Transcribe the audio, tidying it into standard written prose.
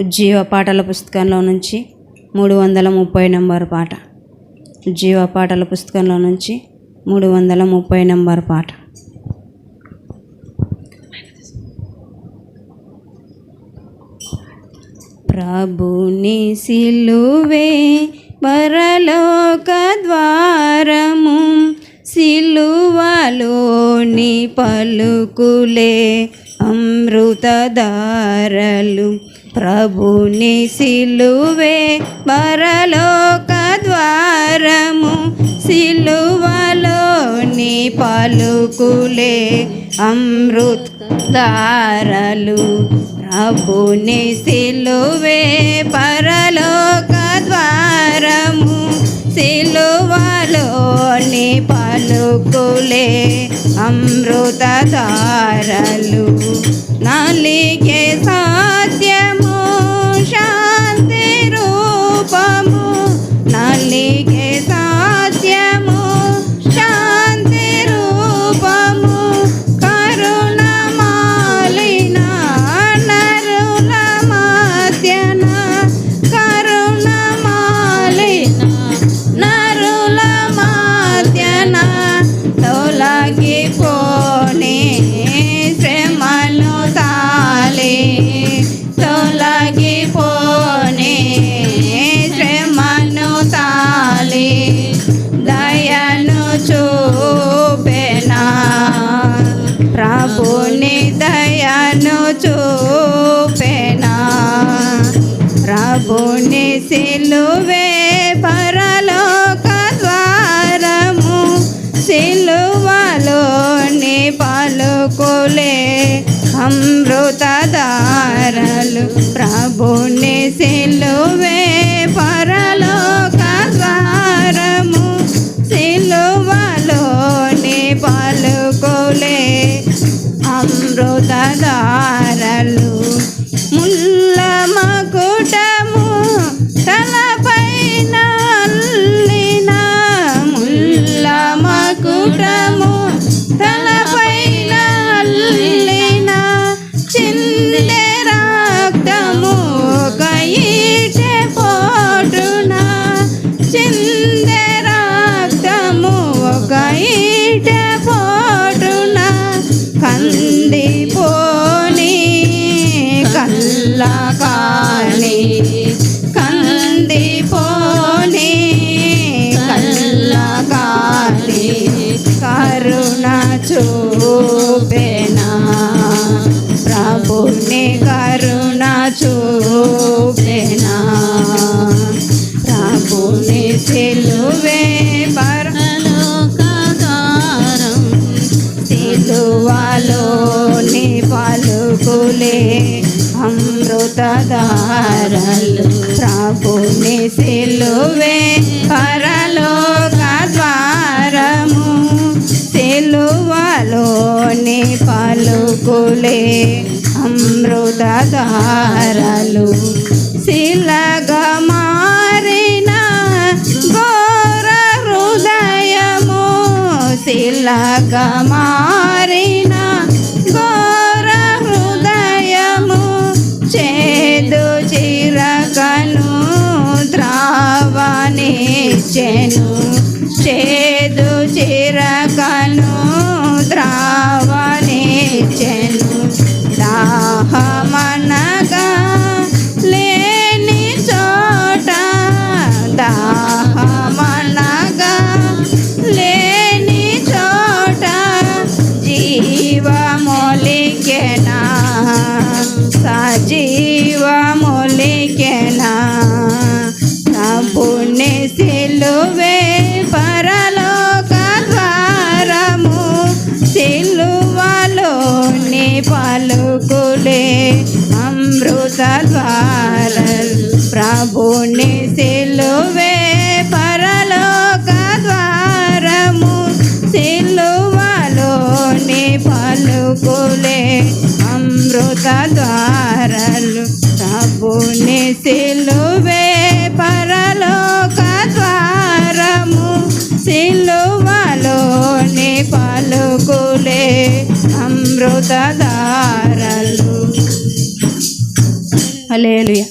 ఉజ్జీవ పాటల పుస్తకంలో నుంచి 330 నంబర్ పాట. ఉజ్జీవ పాటల పుస్తకంలో నుంచి 330 నంబర్ పాట. ప్రభుని సిలువే పరలోక ద్వారము, సిలువలోని పలుకులే అమృతధారలు. ప్రభుని సిలువే పరలోక ద్వారము, సిలువలోని పలుకులే అమృతధారలు. ప్రభుని సిలువే పరలోక ద్వారము, సిలువలోని పలుకులే అమృతధారలు. నలిగే సత్యము శాంతి రూపము, నలిగే సత్యము శాంతి రూపము. కరుణ మాలిన నరుల మధ్యన, కరుణ మాలిన నరుల మధ్యన తొలగిపోనే శ్రమను తాళే, తొలగిపోనే శ్రమను తాళే. దయను చూపెనా ప్రభుని, దయను చూపెనా. ప్రభుని సిలువే పరలోక ద్వారము, సిలువలోని పలుకులే అమృతధారలు. ప్రభుని సిలువే పరలోక ద్వారము, సిలువలోని పలుకులే అమృతధారలు. ముల్ల మకుటము తలపైన అల్లిన, ముల్ల మకుటము తలపైన అల్లిన. చిందె రక్తము కైటె పోటున, చిందె రక్తము కైటె పోటున. కందిపోని కల్ల కాని, కందిపోని కల్ల కాని. కరుణ చూపెనా ప్రభుని, కరుణ చూపెనా. ప్రభుని సిలువే పరలోక ద్వారం, సిలువలోని పలుకులే అమృతధారలు. ప్రభుని సిలువే పరలోక ద్వారము, సిలువలోని పలుకులే అమృతధారలు. శిలగా మారిన ఘోర హృదయము, శిలగా మారిన ఘోర హృదయము. చేదు చిరకను త్రావనిచ్చెను, చేదు చిరకను త్రావనిచ్చెను. దాహమనగా లేని చోట, దాహమనగా లేని చోట జీవమొలికెనా, సజీవమొలికెనా. ప్రభుని సిలువే పరలోక ద్వారము, సిలువలోని పలుకులే అమృతధారలు. ప్రభుని సిలువే పరలోక ద్వారము, సిలువలోని పలుకులే అమృతధారలు. ప్రభుని సిలువే పరలోక ద్వారము, సిలువలోని పలుకులే అమృతధారలు. హల్లెలూయా.